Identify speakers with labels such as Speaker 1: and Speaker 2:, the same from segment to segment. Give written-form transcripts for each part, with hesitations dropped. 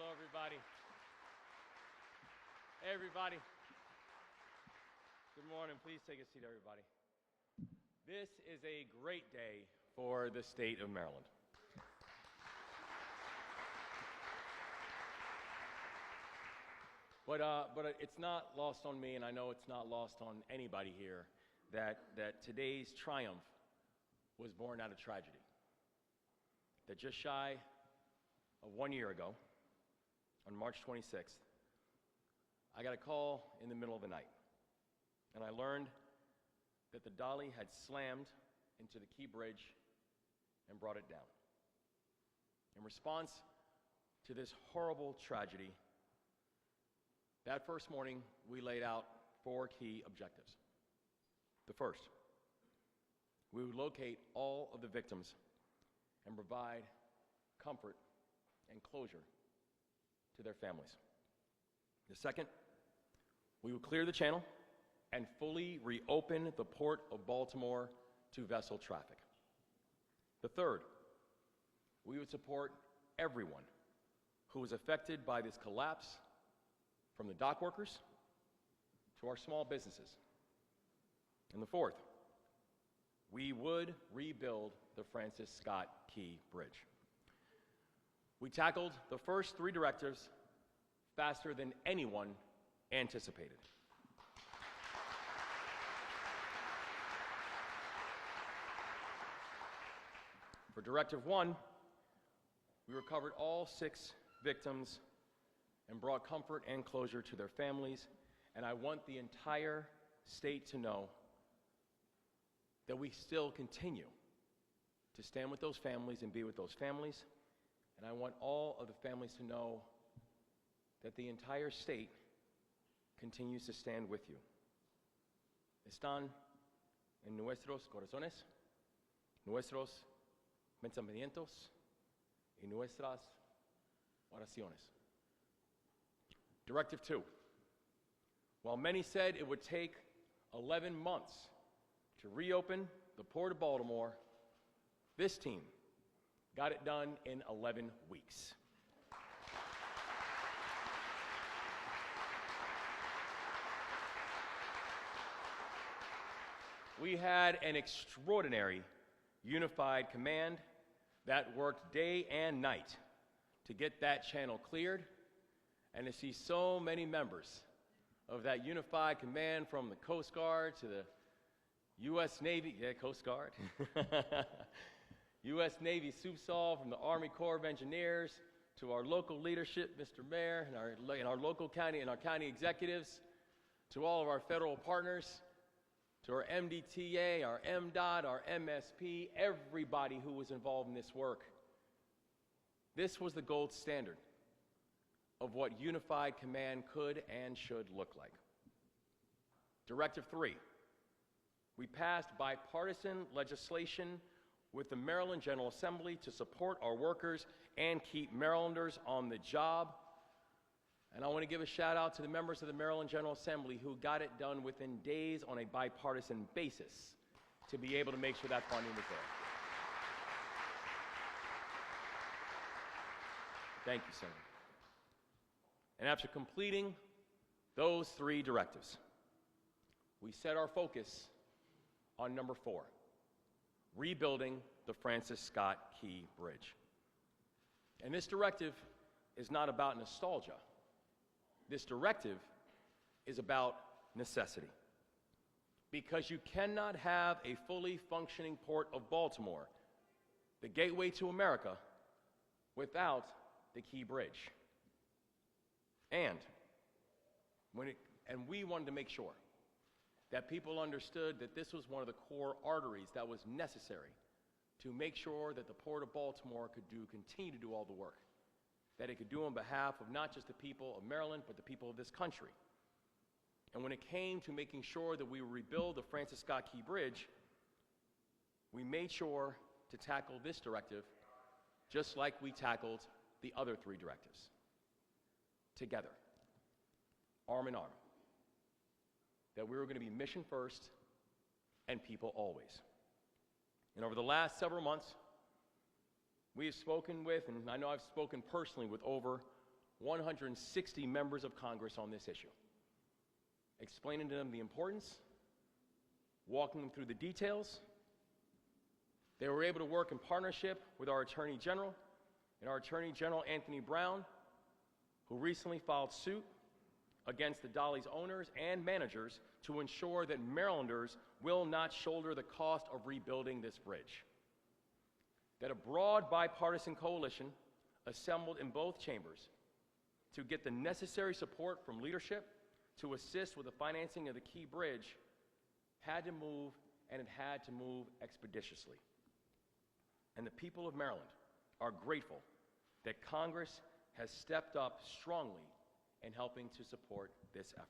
Speaker 1: Hello, everybody. Hey, everybody. Good morning. Please take a seat, everybody. This is a great day for the state of Maryland. But it's not lost on me, and I know it's not lost on anybody here, that today's triumph was born out of tragedy. That just shy of 1 year ago, on March 26th, I got a call in the middle of the night, and I learned that the dolly had slammed into the Key Bridge and brought it down. In response to this horrible tragedy, that first morning, we laid out 4 key objectives. The first, we would locate all of the victims and provide comfort and closure to their families. The second, we would clear the channel and fully reopen the Port of Baltimore to vessel traffic. The third, we would support everyone who was affected by this collapse, from the dock workers to our small businesses. And the fourth, we would rebuild the Francis Scott Key Bridge. We tackled the first 3 directives faster than anyone anticipated. For Directive 1, we recovered all 6 victims and brought comfort and closure to their families, and I want the entire state to know that we still continue to stand with those families and be with those families, and I want all of the families to know that the entire state continues to stand with you. Están en nuestros corazones, nuestros pensamientos y nuestras oraciones. Directive 2. While many said it would take 11 months to reopen the Port of Baltimore, this team got it done in 11 weeks. We had an extraordinary unified command that worked day and night to get that channel cleared, and to see so many members of that unified command, from the Coast Guard to the U.S. Navy, Coast Guard, U.S. Navy SUPSOL, from the Army Corps of Engineers to our local leadership, Mr. Mayor, and our local county and our county executives, to all of our federal partners, to our MDTA, our MDOT, our MSP, everybody who was involved in this work. This was the gold standard of what unified command could and should look like. Directive 3. We passed bipartisan legislation with the Maryland General Assembly to support our workers and keep Marylanders on the job. And I want to give a shout out to the members of the Maryland General Assembly who got it done within days on a bipartisan basis to be able to make sure that funding was there. Thank you, Senator. And after completing those 3 directives, we set our focus on number 4, rebuilding the Francis Scott Key Bridge. And this directive is not about nostalgia. This directive is about necessity. Because you cannot have a fully functioning Port of Baltimore, the gateway to America, without the Key Bridge. And we wanted to make sure that people understood that this was one of the core arteries that was necessary to make sure that the Port of Baltimore could continue to do all the work, that it could do on behalf of not just the people of Maryland, but the people of this country. And when it came to making sure that we would rebuild the Francis Scott Key Bridge, we made sure to tackle this directive just like we tackled the other 3 directives. Together, arm in arm, that we were going to be mission first and people always. And over the last several months, we have spoken with, and I know I've spoken personally with over 160 members of Congress on this issue, explaining to them the importance, walking them through the details. They were able to work in partnership with our Attorney General, and our Attorney General, Anthony Brown, who recently filed suit against the Dolly's owners and managers to ensure that Marylanders will not shoulder the cost of rebuilding this bridge. That a broad bipartisan coalition assembled in both chambers to get the necessary support from leadership to assist with the financing of the Key Bridge had to move, and it had to move expeditiously. And the people of Maryland are grateful that Congress has stepped up strongly in helping to support this effort.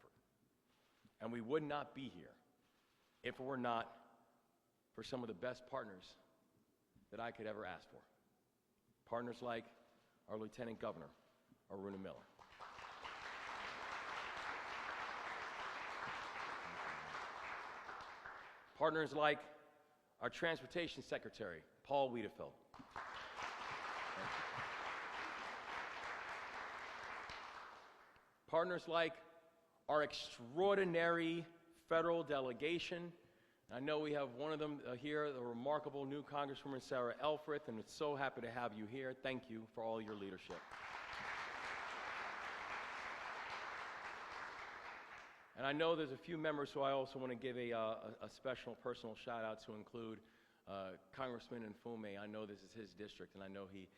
Speaker 1: And we would not be here if it were not for some of the best partners that I could ever ask for. Partners like our Lieutenant Governor, Aruna Miller. Partners like our Transportation Secretary, Paul Wiedefeld. Partners like our extraordinary federal delegation. I know we have one of them here, the remarkable new Congresswoman Sarah Elfrith, and we're so happy to have you here. Thank you for all your leadership. And I know there's a few members who I also want to give a special personal shout out to, include Congressman Nfume. I know this is his district, and I know he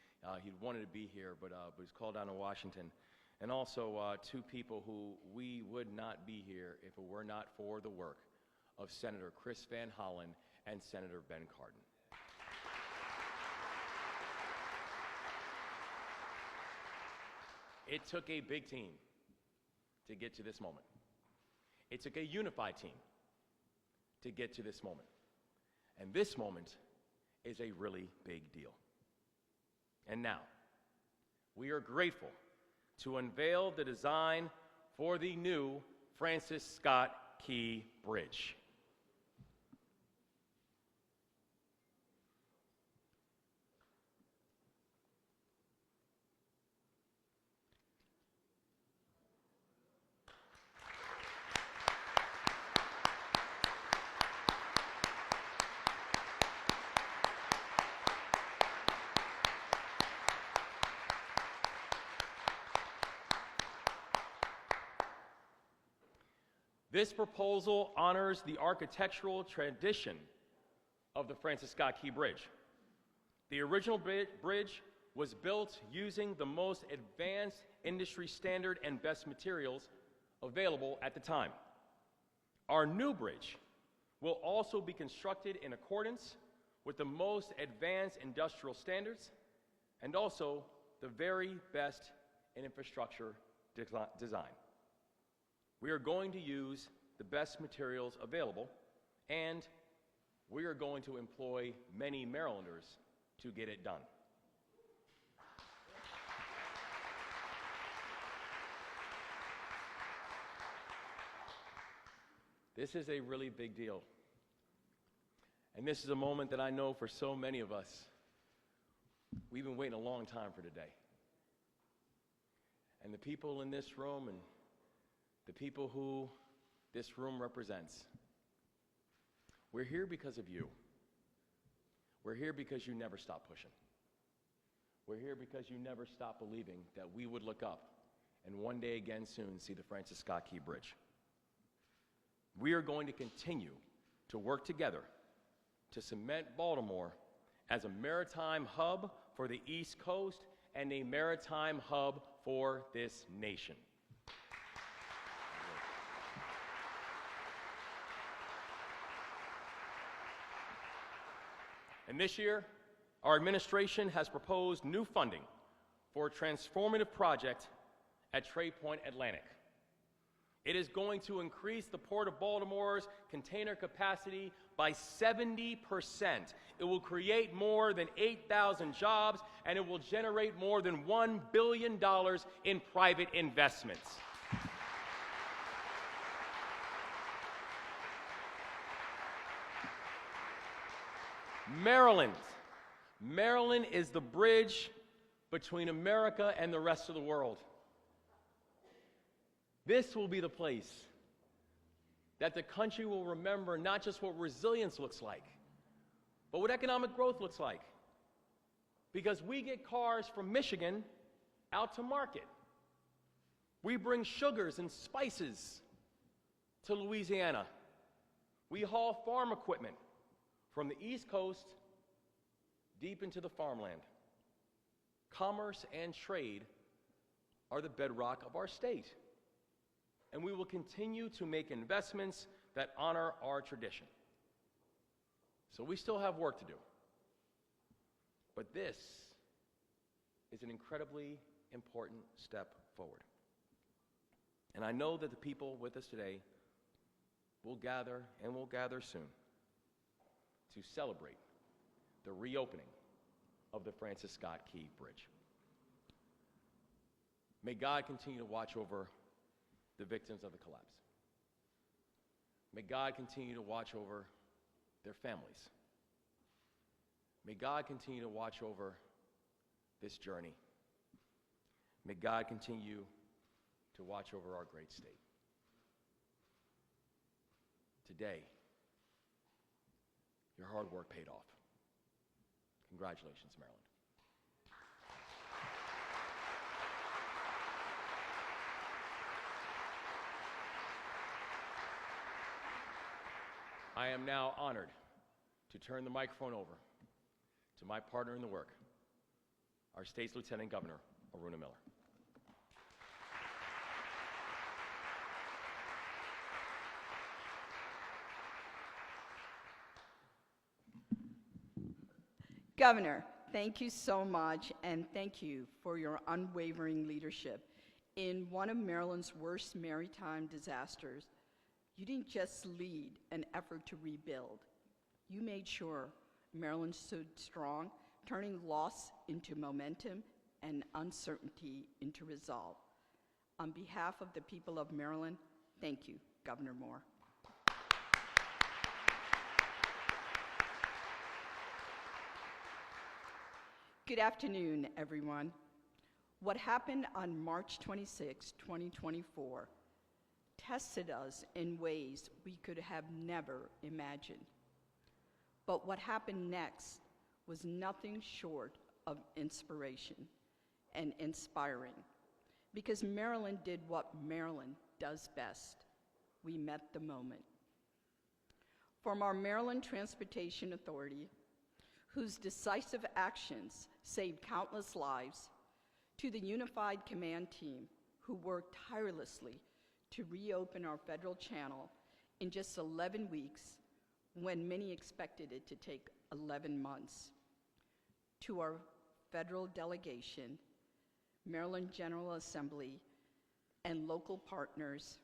Speaker 1: wanted to be here, but he's called down to Washington. And also two people who we would not be here if it were not for the work of Senator Chris Van Hollen and Senator Ben Cardin. It took a big team to get to this moment. It took a unified team to get to this moment. And this moment is a really big deal. And now, we are grateful to unveil the design for the new Francis Scott Key Bridge. This proposal honors the architectural tradition of the Francis Scott Key Bridge. The original bridge was built using the most advanced industry standard and best materials available at the time. Our new bridge will also be constructed in accordance with the most advanced industrial standards and also the very best in infrastructure design. We are going to use the best materials available, and we are going to employ many Marylanders to get it done. This is a really big deal. And this is a moment that I know for so many of us, we've been waiting a long time for today. And the people in this room and the people who this room represents, we're here because of you. We're here because you never stop pushing. We're here because you never stop believing that we would look up and one day again soon see the Francis Scott Key Bridge. We are going to continue to work together to cement Baltimore as a maritime hub for the East Coast and a maritime hub for this nation. And this year, our administration has proposed new funding for a transformative project at Tradepoint Atlantic. It is going to increase the Port of Baltimore's container capacity by 70%. It will create more than 8,000 jobs, and it will generate more than $1 billion in private investments. Maryland is the bridge between America and the rest of the world. This will be the place that the country will remember not just what resilience looks like, but what economic growth looks like. Because we get cars from Michigan out to market. We bring sugars and spices to Louisiana. We haul farm equipment from the East Coast deep into the farmland. Commerce and trade are the bedrock of our state. And we will continue to make investments that honor our tradition. So we still have work to do. But this is an incredibly important step forward. And I know that the people with us today will gather, and will gather soon, to celebrate the reopening of the Francis Scott Key Bridge. May God continue to watch over the victims of the collapse. May God continue to watch over their families. May God continue to watch over this journey. May God continue to watch over our great state. Today, your hard work paid off. Congratulations, Maryland. I am now honored to turn the microphone over to my partner in the work, our state's Lieutenant Governor, Aruna Miller.
Speaker 2: Governor, thank you so much, and thank you for your unwavering leadership. In one of Maryland's worst maritime disasters, you didn't just lead an effort to rebuild. You made sure Maryland stood strong, turning loss into momentum and uncertainty into resolve. On behalf of the people of Maryland, thank you, Governor Moore. Good afternoon, everyone. What happened on March 26, 2024, tested us in ways we could have never imagined. But what happened next was nothing short of inspiration and inspiring, because Maryland did what Maryland does best. We met the moment. From our Maryland Transportation Authority, whose decisive actions saved countless lives, to the Unified Command Team, who worked tirelessly to reopen our federal channel in just 11 weeks, when many expected it to take 11 months, to our federal delegation, Maryland General Assembly, and local partners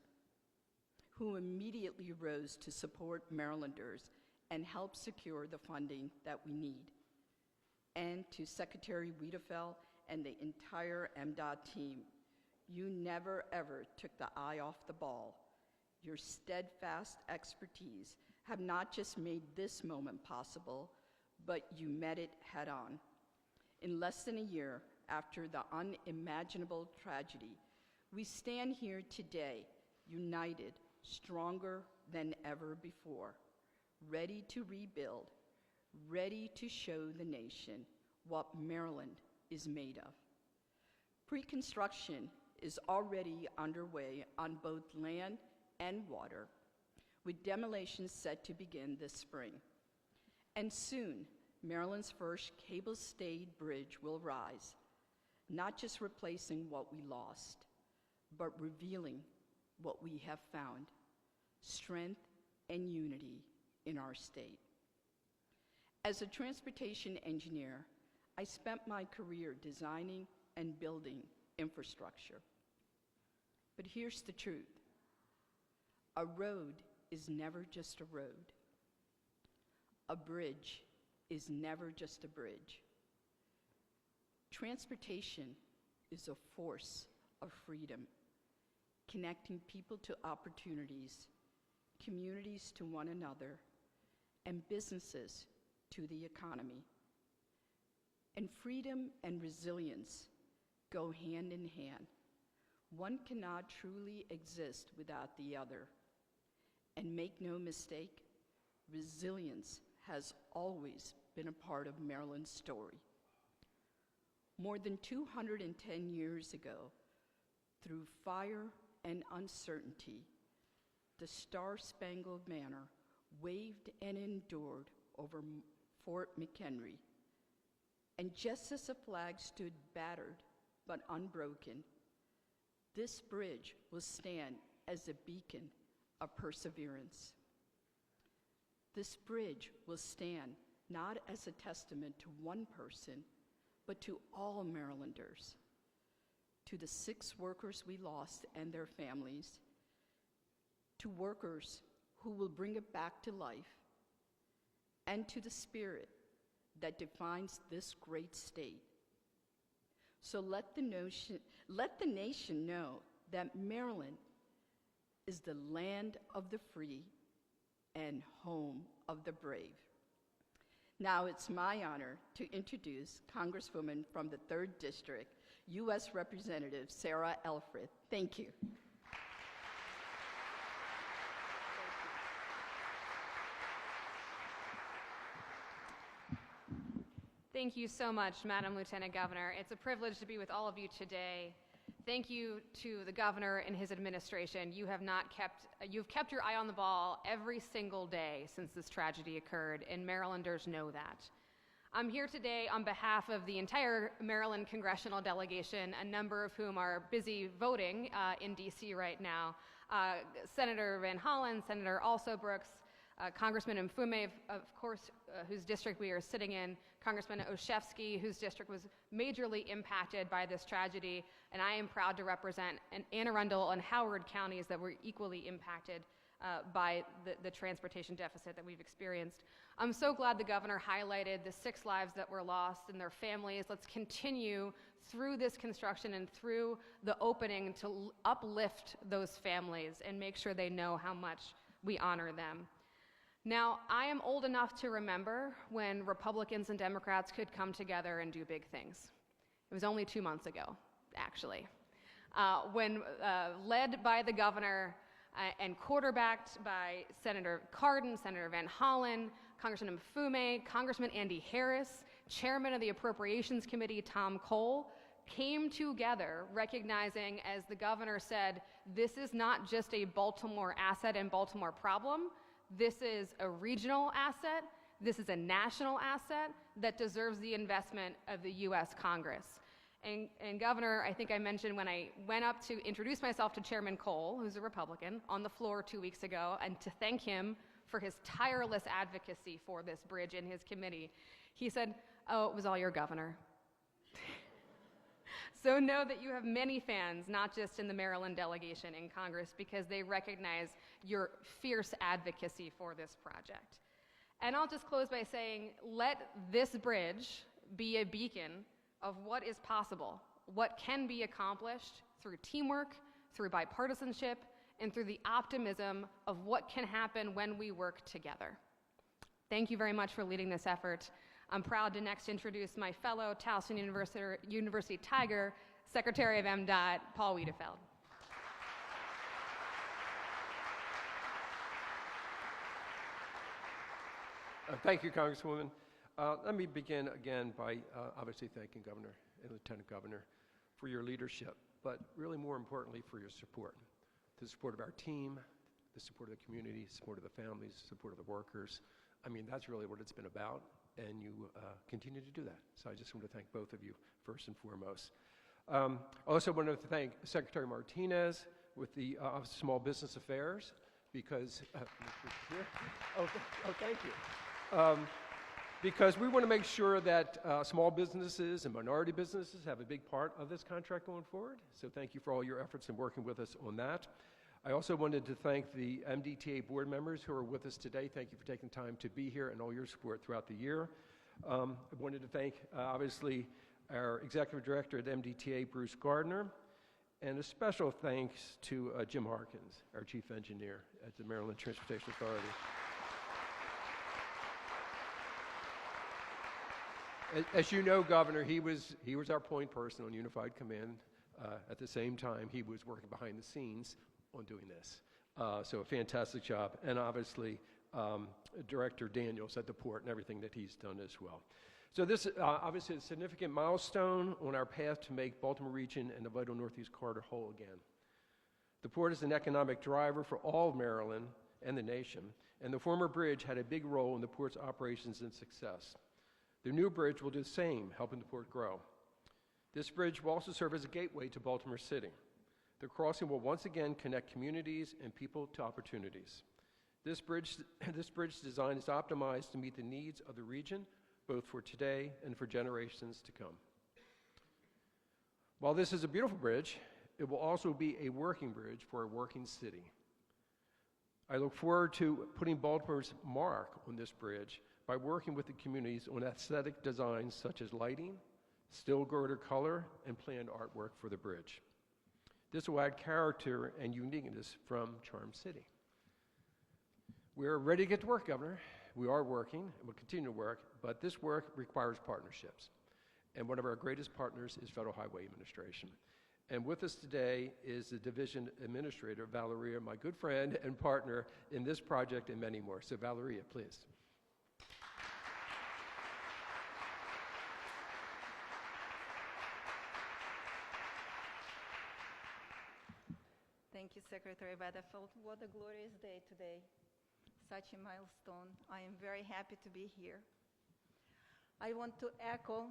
Speaker 2: who immediately rose to support Marylanders and help secure the funding that we need. And to Secretary Wiedefeld and the entire MDOT team, you never ever took the eye off the ball. Your steadfast expertise have not just made this moment possible, but you met it head on. In less than a year after the unimaginable tragedy, we stand here today, united, stronger than ever before, ready to rebuild, ready to show the nation what Maryland is made of. Pre-construction is already underway on both land and water, with demolition set to begin this spring. And soon, Maryland's first cable-stayed bridge will rise, not just replacing what we lost, but revealing what we have found: strength and unity in our state. As a transportation engineer, I spent my career designing and building infrastructure. But here's the truth: a road is never just a road. A bridge is never just a bridge. Transportation is a force of freedom, connecting people to opportunities, communities to one another, and businesses to the economy. And freedom and resilience go hand in hand. One cannot truly exist without the other. And make no mistake, resilience has always been a part of Maryland's story. More than 210 years ago, through fire and uncertainty, the Star-Spangled Banner waved and endured over Fort McHenry. And just as the flag stood battered but unbroken, this bridge will stand as a beacon of perseverance. This bridge will stand not as a testament to one person, but to all Marylanders, to the 6 workers we lost and their families, to workers who will bring it back to life, and to the spirit that defines this great state. So let the nation know that Maryland is the land of the free and home of the brave. Now it's my honor to introduce Congresswoman from the 3rd District, U.S. Representative Sarah Elfreth. Thank you.
Speaker 3: Thank you so much, Madam Lieutenant Governor. It's a privilege to be with all of you today. Thank you to the governor and his administration. You've kept your eye on the ball every single day since this tragedy occurred, and Marylanders know that. I'm here today on behalf of the entire Maryland Congressional delegation, a number of whom are busy voting in DC right now. Senator Van Hollen, Senator Also Brooks, Congressman Mfume, of course, whose district we are sitting in, Congressman Olszewski, whose district was majorly impacted by this tragedy, and I am proud to represent Anne Arundel and Howard counties that were equally impacted by the transportation deficit that we've experienced. I'm so glad the governor highlighted the 6 lives that were lost and their families. Let's continue through this construction and through the opening to uplift those families and make sure they know how much we honor them. Now, I am old enough to remember when Republicans and Democrats could come together and do big things. It was only 2 months ago, actually, when led by the governor and quarterbacked by Senator Cardin, Senator Van Hollen, Congressman Mfume, Congressman Andy Harris, Chairman of the Appropriations Committee, Tom Cole, came together recognizing, as the governor said, this is not just a Baltimore asset and Baltimore problem. This is a regional asset. This is a national asset that deserves the investment of the U.S. Congress. And Governor, I think I mentioned when I went up to introduce myself to Chairman Cole, who's a Republican, on the floor 2 weeks ago, and to thank him for his tireless advocacy for this bridge in his committee, he said, "Oh, it was all your governor." So know that you have many fans, not just in the Maryland delegation in Congress, because they recognize your fierce advocacy for this project. And I'll just close by saying, let this bridge be a beacon of what is possible, what can be accomplished through teamwork, through bipartisanship, and through the optimism of what can happen when we work together. Thank you very much for leading this effort. I'm proud to next introduce my fellow Towson University Tiger, Secretary of MDOT, Paul Wiedefeld.
Speaker 4: Thank you, Congresswoman. Let me begin again by obviously thanking Governor and Lieutenant Governor for your leadership, but really more importantly for your support. The support of our team, the support of the community, support of the families, support of the workers. I mean, that's really what it's been about, and you continue to do that. So I just want to thank both of you first and foremost. I also want to thank Secretary Martinez with the Office of Small Business Affairs, because, thank you. Because we want to make sure that small businesses and minority businesses have a big part of this contract going forward. So thank you for all your efforts in working with us on that. I also wanted to thank the MDTA board members who are with us today. Thank you for taking time to be here and all your support throughout the year. I wanted to thank, obviously, our Executive Director at MDTA, Bruce Gartner, and a special thanks to Jim Harkins, our Chief Engineer at the Maryland Transportation Authority. As you know, Governor, he was our point person on Unified Command At the same time, he was working behind the scenes on doing this. So a fantastic job. And obviously, Director Daniels at the port and everything that he's done as well. So this obviously is a significant milestone on our path to make Baltimore region and the vital Northeast Corridor whole again. The port is an economic driver for all of Maryland and the nation, and the former bridge had a big role in the port's operations and success. The new bridge will do the same, helping the port grow. This bridge will also serve as a gateway to Baltimore City. The crossing will once again connect communities and people to opportunities. This bridge design is optimized to meet the needs of the region, both for today and for generations to come. While this is a beautiful bridge, it will also be a working bridge for a working city. I look forward to putting Baltimore's mark on this bridge by working with the communities on aesthetic designs such as lighting, still girder color, and planned artwork for the bridge. This will add character and uniqueness from Charm City. We're ready to get to work, Governor. We are working, and we'll continue to work, but this work requires partnerships. And one of our greatest partners is Federal Highway Administration. And with us today is the Division Administrator, Valeria, my good friend and partner in this project and many more. So Valeria, please.
Speaker 5: Thank you, Secretary Wiedefeld. What a glorious day today. Such a milestone. I am very happy to be here. I want to echo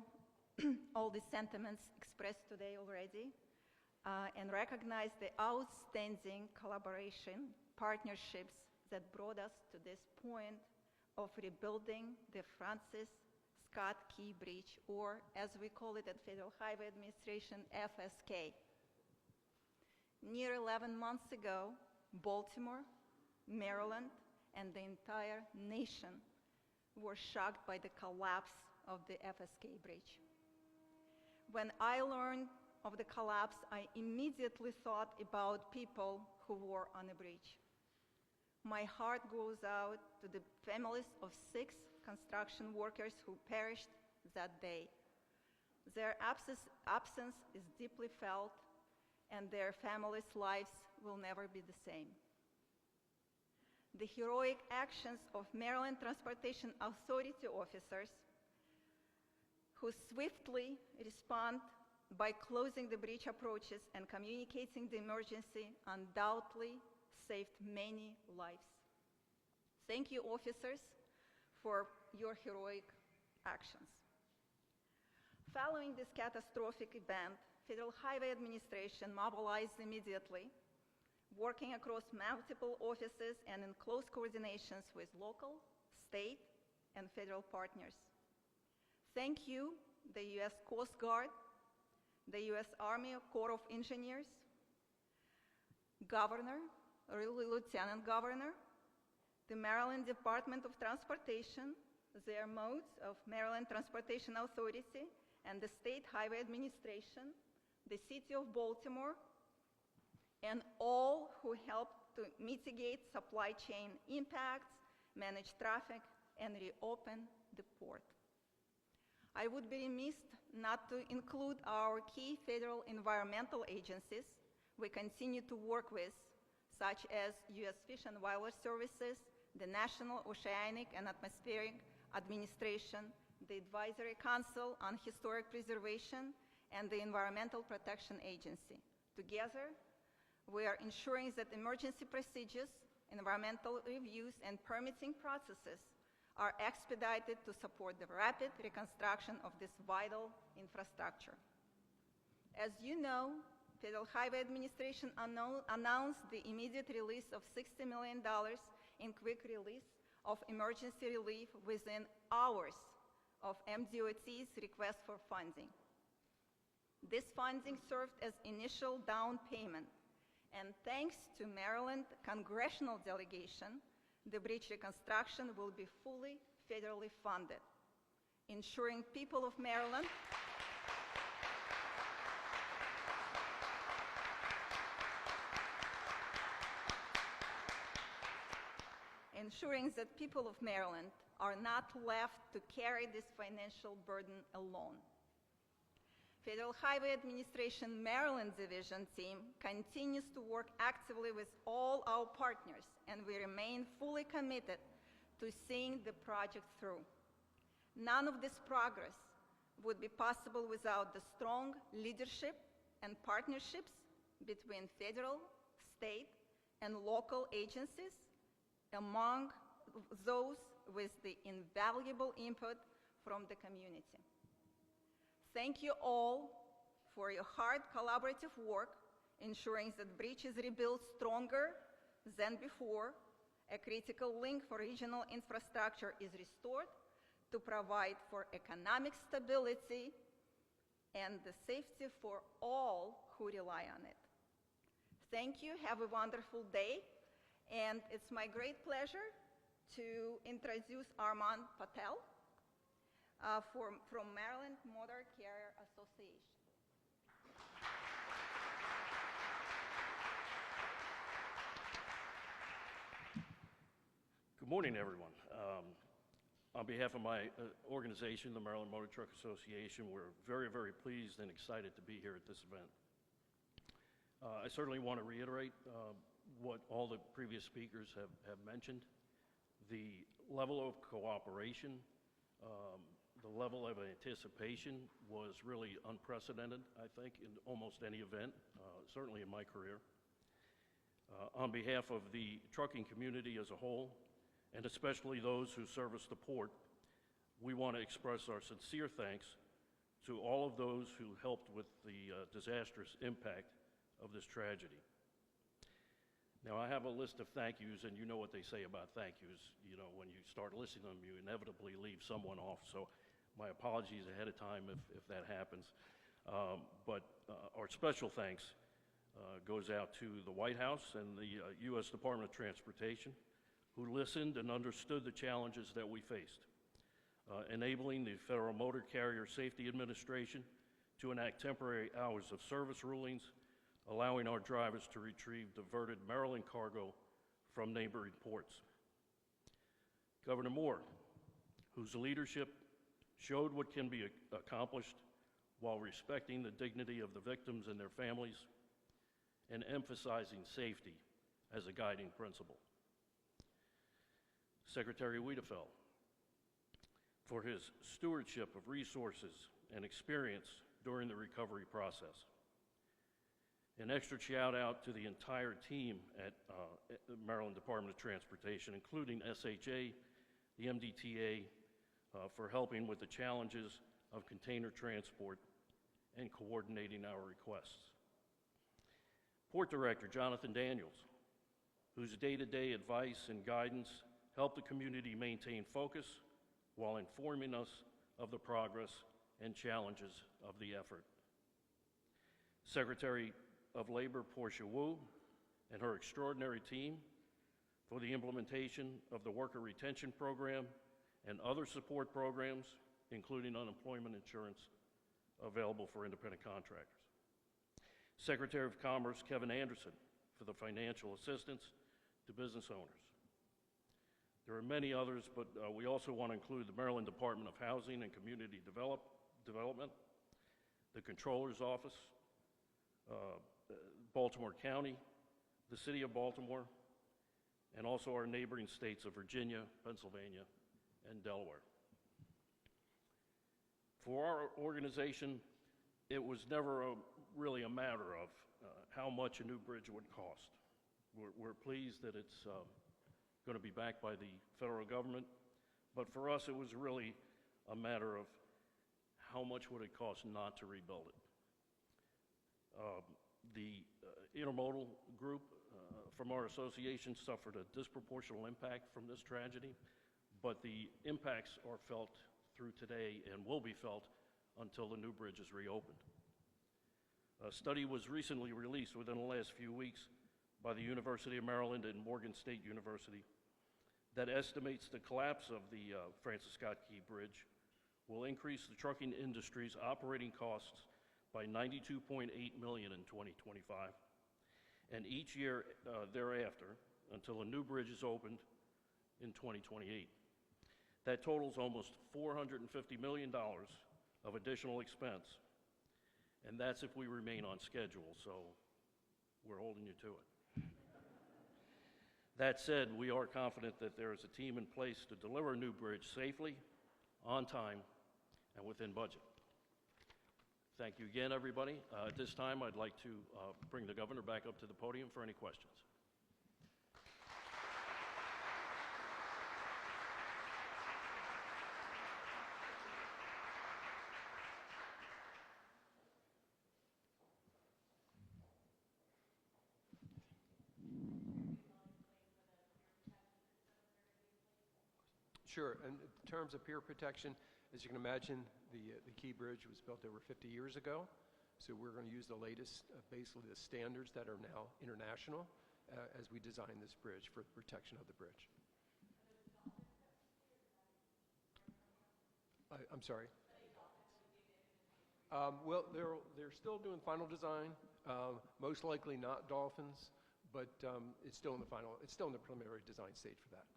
Speaker 5: all the sentiments expressed today already and recognize the outstanding collaboration, partnerships that brought us to this point of rebuilding the Francis Scott Key Bridge, or as we call it at Federal Highway Administration, FSK. Near 11 months ago, Baltimore, Maryland, and the entire nation were shocked by the collapse of the FSK Bridge. When I learned of the collapse, I immediately thought about people who were on the bridge. My heart goes out to the families of 6 construction workers who perished that day. Their absence is deeply felt, and their families' lives will never be the same. The heroic actions of Maryland Transportation Authority officers who swiftly respond by closing the bridge approaches and communicating the emergency undoubtedly saved many lives. Thank you, officers, for your heroic actions. Following this catastrophic event, Federal Highway Administration mobilized immediately, working across multiple offices and in close coordinations with local, state, and federal partners. Thank you, the U.S. Coast Guard, the U.S. Army Corps of Engineers, Governor, really Lieutenant Governor, the Maryland Department of Transportation, their modes of Maryland Transportation Authority, and the State Highway Administration, the City of Baltimore, and all who helped to mitigate supply chain impacts, manage traffic, and reopen the port. I would be remiss not to include our key federal environmental agencies we continue to work with, such as U.S. Fish and Wildlife Services, the National Oceanic and Atmospheric Administration, the Advisory Council on Historic Preservation, and the Environmental Protection Agency. Together, we are ensuring that emergency procedures, environmental reviews, and permitting processes are expedited to support the rapid reconstruction of this vital infrastructure. As you know, Federal Highway Administration announced the immediate release of $60 million in quick release of emergency relief within hours of MDOT's request for funding. This funding served as initial down payment, and thanks to Maryland Congressional delegation, the bridge reconstruction will be fully federally funded, ensuring people of Maryland are not left to carry this financial burden alone. Federal Highway Administration Maryland Division team continues to work actively with all our partners, and we remain fully committed to seeing the project through. None of this progress would be possible without the strong leadership and partnerships between federal, state, and local agencies, among those with the invaluable input from the community. Thank you all for your hard collaborative work, ensuring that the bridge is rebuilt stronger than before, a critical link for regional infrastructure is restored to provide for economic stability and the safety for all who rely on it. Thank you, have a wonderful day, and it's my great pleasure to introduce Arman Patel from Maryland Motor Carrier Association.
Speaker 6: Good morning, everyone. On behalf of my organization, the Maryland Motor Truck Association, we're very, very pleased and excited to be here at this event. I certainly want to reiterate what all the previous speakers have mentioned. The level of cooperation, the level of anticipation was really unprecedented, I think, in almost any event, certainly in my career. On behalf of the trucking community as a whole, and especially those who service the port, we want to express our sincere thanks to all of those who helped with the disastrous impact of this tragedy. Now, I have a list of thank yous, and you know what they say about thank yous. You know, when you start listing them, you inevitably leave someone off, so my apologies ahead of time if that happens. But our special thanks goes out to the White House and the U.S. Department of Transportation, who listened and understood the challenges that we faced, enabling the Federal Motor Carrier Safety Administration to enact temporary hours of service rulings, allowing our drivers to retrieve diverted Maryland cargo from neighboring ports. Governor Moore, whose leadership showed what can be accomplished while respecting the dignity of the victims and their families and emphasizing safety as a guiding principle. Secretary Wiedefeld, for his stewardship of resources and experience during the recovery process. An extra shout out to the entire team at the Maryland Department of Transportation, including SHA, the MDTA, for helping with the challenges of container transport and coordinating our requests. Port Director Jonathan Daniels, whose day-to-day advice and guidance helped the community maintain focus while informing us of the progress and challenges of the effort. Secretary of Labor Portia Wu and her extraordinary team for the implementation of the Worker Retention Program and other support programs, including unemployment insurance available for independent contractors. Secretary of Commerce Kevin Anderson for the financial assistance to business owners. There are many others, but we also want to include the Maryland Department of Housing and Community Development, the Controller's Office, Baltimore County, the City of Baltimore, and also our neighboring states of Virginia, Pennsylvania, and Delaware. For our organization, it was never really a matter of how much a new bridge would cost. We're pleased that it's going to be backed by the federal government, but for us it was really a matter of how much would it cost not to rebuild it. The intermodal group from our association suffered a disproportional impact from this tragedy, but the impacts are felt through today and will be felt until the new bridge is reopened. A study was recently released within the last few weeks by the University of Maryland and Morgan State University that estimates the collapse of the Francis Scott Key Bridge will increase the trucking industry's operating costs by $92.8 million in 2025, and each year thereafter until a new bridge is opened in 2028. That totals almost $450 million of additional expense. And that's if we remain on schedule, so we're holding you to it. That said, we are confident that there is a team in place to deliver a new bridge safely, on time, and within budget. Thank you again, everybody. At this time, I'd like to bring the governor back up to the podium for any questions.
Speaker 4: Sure, and in terms of peer protection, as you can imagine, the Key Bridge was built over 50 years ago, so we're going to use the latest, basically the standards that are now international as we design this bridge for the protection of the bridge. I'm sorry? Well, they're still doing final design, most likely not dolphins, but it's still in the preliminary design stage for that.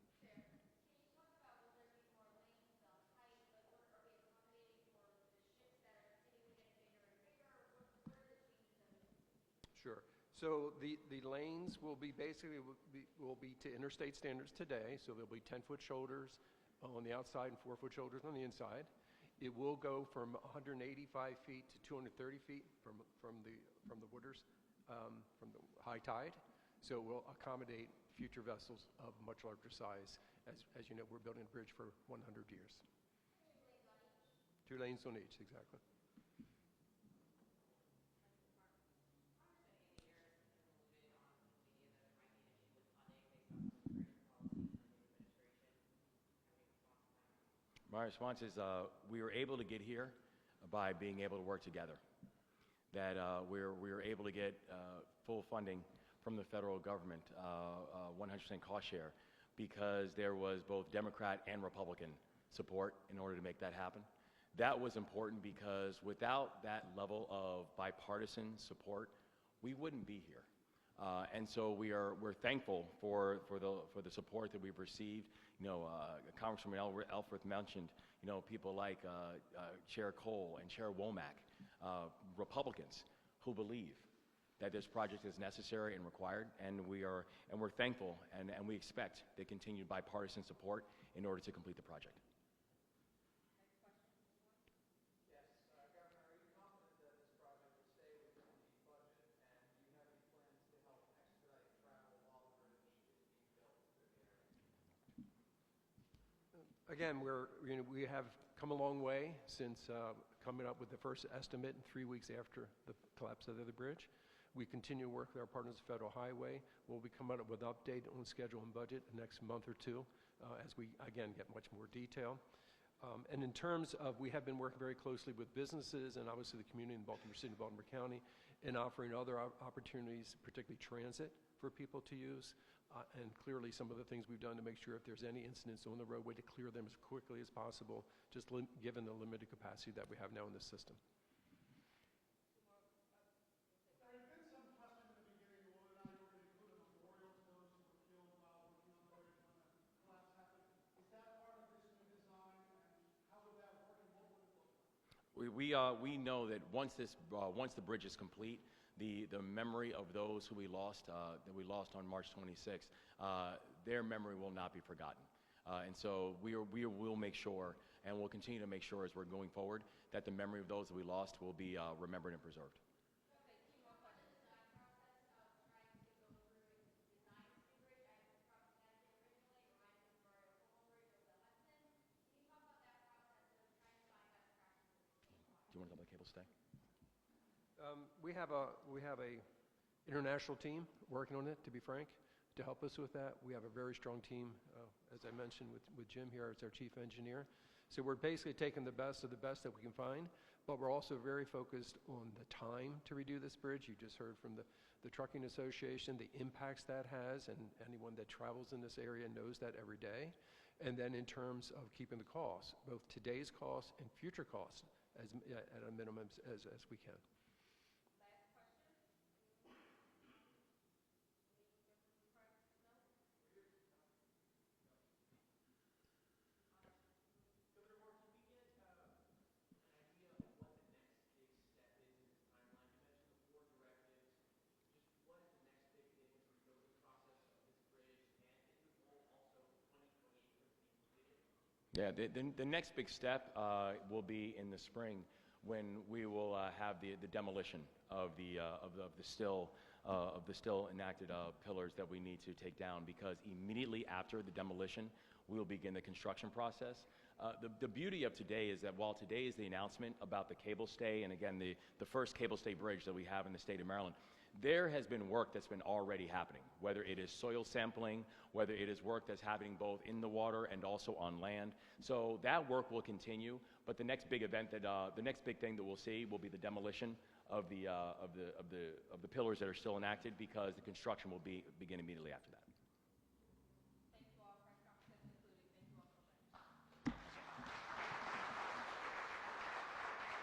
Speaker 4: Sure. So the lanes will be basically to interstate standards today. So there'll be 10-foot shoulders on the outside and 4-foot shoulders on the inside. It will go from 185 feet to 230 feet from the waters, from the high tide. So it will accommodate future vessels of much larger size. As you know, we're building a bridge for 100 years. 2 lanes on each, exactly.
Speaker 1: My response is we were able to get here by being able to work together. That we were able to get full funding from the federal government, 100% cost share, because there was both Democrat and Republican support in order to make that happen. That was important because without that level of bipartisan support, we wouldn't be here. And so we're thankful for the support that we've received. You know, Congresswoman Elfreth mentioned, you know, people like Chair Cole and Chair Womack, Republicans who believe that this project is necessary and required, and we're thankful and we expect the continued bipartisan support in order to complete the project.
Speaker 4: Again, we have come a long way since coming up with the first estimate 3 weeks after the collapse of the bridge. We continue to work with our partners at Federal Highway. We'll be coming up with an update on schedule and budget the next month or two as we, again, get much more detail. And in terms of, we have been working very closely with businesses and obviously the community in Baltimore City and Baltimore County in offering other opportunities, particularly transit for people to use. And clearly some of the things we've done to make sure if there's any incidents on the roadway to clear them as quickly as possible, just given the limited capacity that we have now in this system.
Speaker 7: There had been some question at the beginning of whether or not you were going to include a memorial to those who were killed while working on the bridge when the collapse happened. Is that part of this new design, and how would that work, and what would it look like?
Speaker 1: We know that once the bridge is complete, the memory of those who we lost on March 26th, their memory will not be forgotten. And so we will make sure, and we'll continue to make sure as we're going forward, that the memory of those that we lost will be remembered and preserved. Do you want to let the cable stay?
Speaker 4: We have a international team working on it, to be frank, to help us with that. We have a very strong team, as I mentioned, with Jim here as our chief engineer. So we're basically taking the best of the best that we can find, but we're also very focused on the time to redo this bridge. You just heard from the Trucking Association, the impacts that has, and anyone that travels in this area knows that every day. And then in terms of keeping the costs, both today's costs and future costs, at a minimum as we can.
Speaker 1: Yeah, the next big step will be in the spring when we will have the demolition of the still enacted pillars that we need to take down, because immediately after the demolition, we will begin the construction process. The beauty of today is that while today is the announcement about the cable stay, and again, the first cable stay bridge that we have in the state of Maryland, there has been work that's been already happening, whether it is soil sampling, whether it is work that's happening both in the water and also on land. So that work will continue, but the next big event the next big thing that we'll see will be the demolition of the pillars that are still enacted, because the construction will begin immediately after that.